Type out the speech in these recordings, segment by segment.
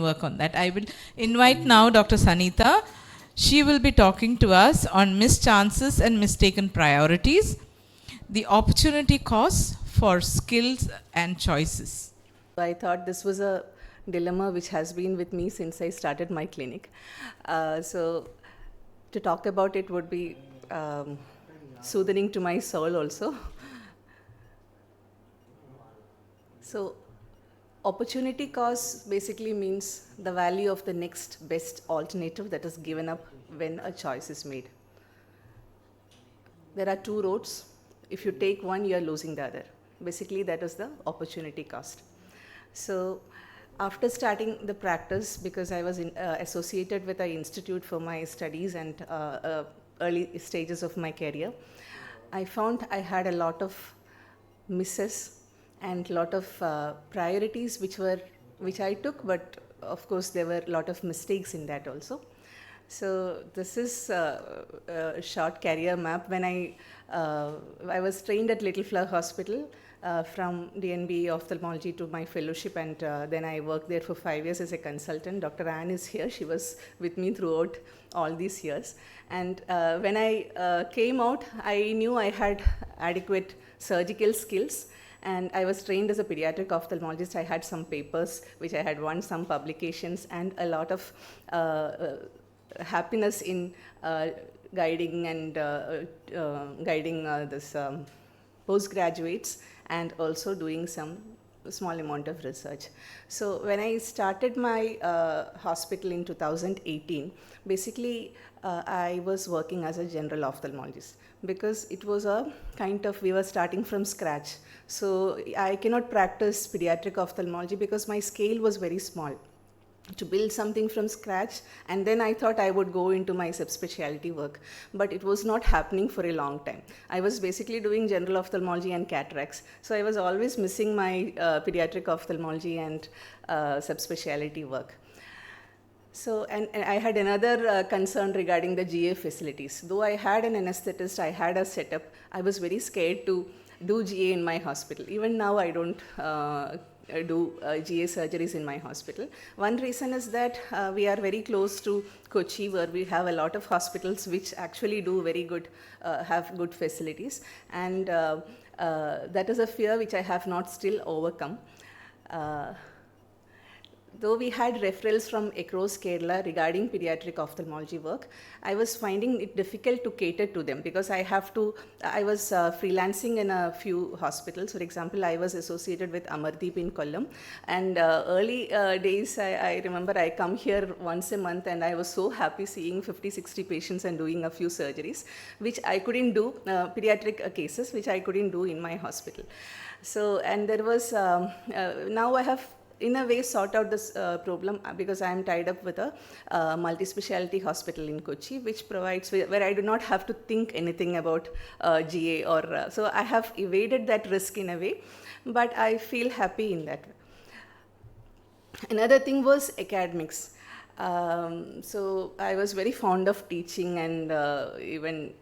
work on that. I will invite now Dr. Sanitha. She will be talking to us on missed chances and mistaken priorities, the opportunity costs for skills and choices. I thought this was a dilemma which has been with me since I started my clinic. So to talk about it would be soothing to my soul also. So opportunity cost basically means the value of the next best alternative that is given up when a choice is made. There are two roads. If you take one, you are losing the other. Basically, that is the opportunity cost. So after starting the practice, because I was associated with an institute for my studies and early stages of my career, I found I had a lot of misses and lot of priorities which I took, but of course there were a lot of mistakes in that also. So this is a short career map. When I was trained at Little Flower Hospital from DNB ophthalmology to my fellowship, and then I worked there for 5 years as a consultant. Dr. Anne is here. She was with me throughout all these years. And when I came out, I knew I had adequate surgical skills. And I was trained as a pediatric ophthalmologist. I had some papers which I had won, some publications, and a lot of happiness in guiding and guiding this postgraduates, and also doing some small amount of research. So when I started my hospital in 2018, basically I was working as a general ophthalmologist, because it was a kind of, we were starting from scratch. So I cannot practice pediatric ophthalmology because my scale was very small to build something from scratch. And then I thought I would go into my subspecialty work, but it was not happening for a long time. I was basically doing general ophthalmology and cataracts, so I was always missing my pediatric ophthalmology and subspecialty work. So, and I had another concern regarding the GA facilities. Though I had an anesthetist, I had a setup, I was very scared to do GA in my hospital. Even now I don't do GA surgeries in my hospital. One reason is that we are very close to Kochi, where we have a lot of hospitals which actually do very good, have good facilities. And that is a fear which I have not still overcome. Though we had referrals from across Kerala regarding pediatric ophthalmology work, I was finding it difficult to cater to them, because I was freelancing in a few hospitals. For example, I was associated with Amardeep in Kollam, and early days, I remember I come here once a month, and I was so happy seeing 50-60 patients and doing a few surgeries, which I couldn't do, pediatric cases, which I couldn't do in my hospital. So, and there was, now I have in a way sort out this problem, because I am tied up with a multi-specialty hospital in Kochi, which provides, where I do not have to think anything about GA or, so I have evaded that risk in a way, but I feel happy in that way. Another thing was academics. So I was very fond of teaching, and even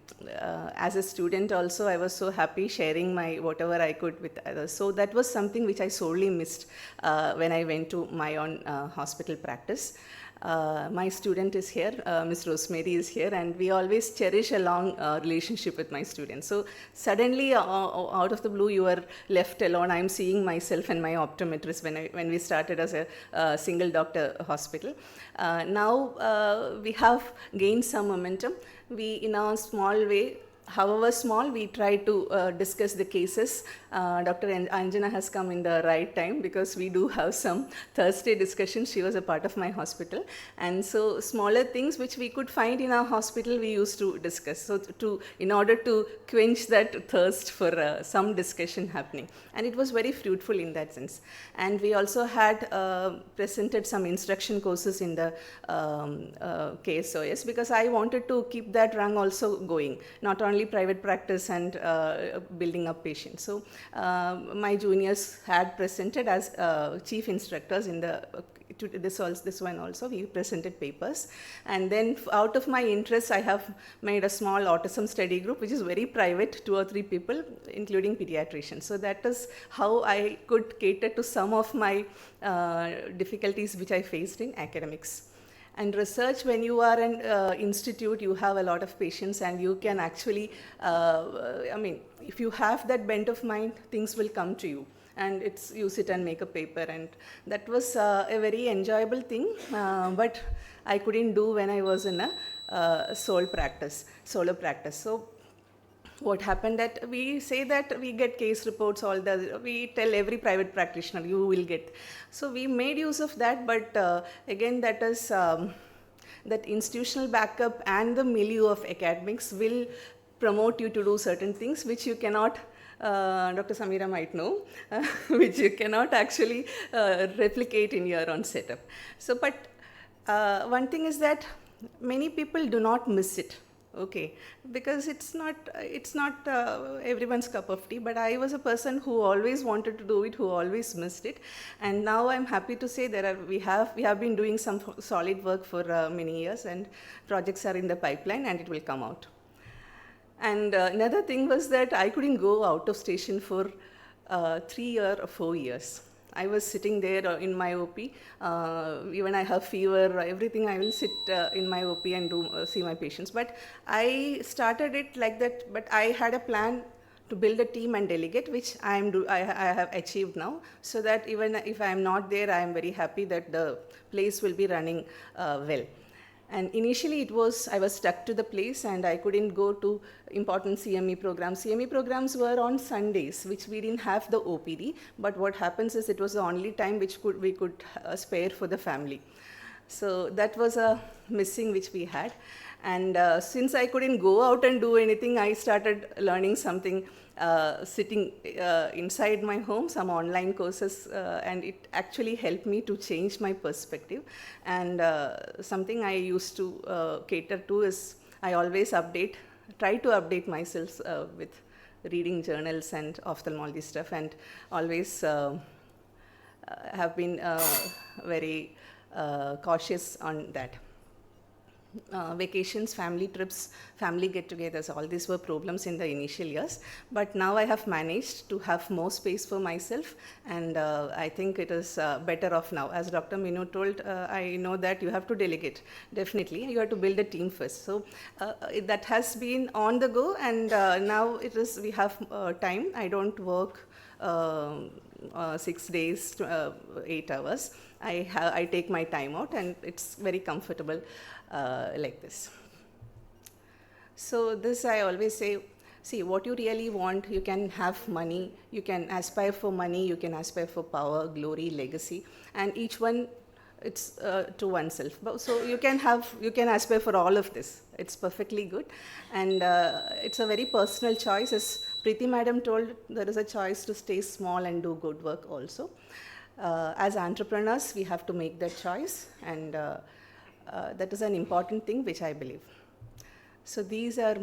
as a student also, I was so happy sharing my whatever I could with others. So that was something which I sorely missed when I went to my own hospital practice. My student is here, Ms. Rosemary is here, and we always cherish a long relationship with my students. So suddenly, out of the blue, you are left alone. I'm seeing myself and my optometrist when we started as a single doctor hospital. Now we have gained some momentum. We, in a small way, however small, we try to discuss the cases. Dr. Anjana has come in the right time, because we do have some Thursday discussions. She was a part of my hospital. And so smaller things which we could find in our hospital, we used to discuss. So in order to quench that thirst for some discussion happening. And it was very fruitful in that sense. And we also had presented some instruction courses in the KSOS, because I wanted to keep that rung also going, not only private practice and building up patients. So my juniors had presented as chief instructors in the this one also, we presented papers. And then out of my interest, I have made a small autism study group, which is very private, 2 or 3 people, including pediatricians. So that is how I could cater to some of my difficulties which I faced in academics. And research, when you are an institute, you have a lot of patients, and you can actually, if you have that bent of mind, things will come to you. And you sit and make a paper, and that was a very enjoyable thing, but I couldn't do when I was in a solo practice. So what happened that we say that we get case reports, we tell every private practitioner you will get. So we made use of that, but again, that is that institutional backup and the milieu of academics will promote you to do certain things which you cannot, Dr. Samira might know, which you cannot actually replicate in your own setup. So, but one thing is that many people do not miss it. Okay, because it's not everyone's cup of tea, but I was a person who always wanted to do it, who always missed it, and now I'm happy to say we have been doing some solid work for many years, and projects are in the pipeline, and it will come out. And another thing was that I couldn't go out of station for 3 or 4 years. I was sitting there in my OP, even I have fever, everything, I will sit in my OP and see my patients. But I started it like that, but I had a plan to build a team and delegate, which I have achieved now, so that even if I am not there, I am very happy that the place will be running well. And initially I was stuck to the place, and I couldn't go to important CME programs. CME programs were on Sundays, which we didn't have the OPD, but what happens is it was the only time which we could spare for the family. So that was a missing which we had. And since I couldn't go out and do anything, I started learning something sitting inside my home, some online courses, and it actually helped me to change my perspective. And something I used to cater to is I always try to update myself with reading journals and ophthalmology stuff, and always have been very cautious on that. Vacations, family trips, family get-togethers, all these were problems in the initial years, but now I have managed to have more space for myself, and I think it is better off now. As Dr. Minu told, I know that you have to delegate. Definitely, you have to build a team first. So that has been on the go, and now we have time. I don't work 6 days to 8 hours. I take my time out, and it's very comfortable like this. So this I always say, see, what you really want, you can have money, you can aspire for money, you can aspire for power, glory, legacy, and each one, it's to oneself. So you can aspire for all of this. It's perfectly good, and it's a very personal choice. As Preeti Madam told, there is a choice to stay small and do good work also. As entrepreneurs, we have to make that choice, and that is an important thing which I believe. So these are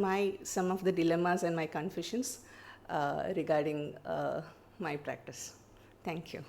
some of the dilemmas and my confusions regarding my practice. Thank you.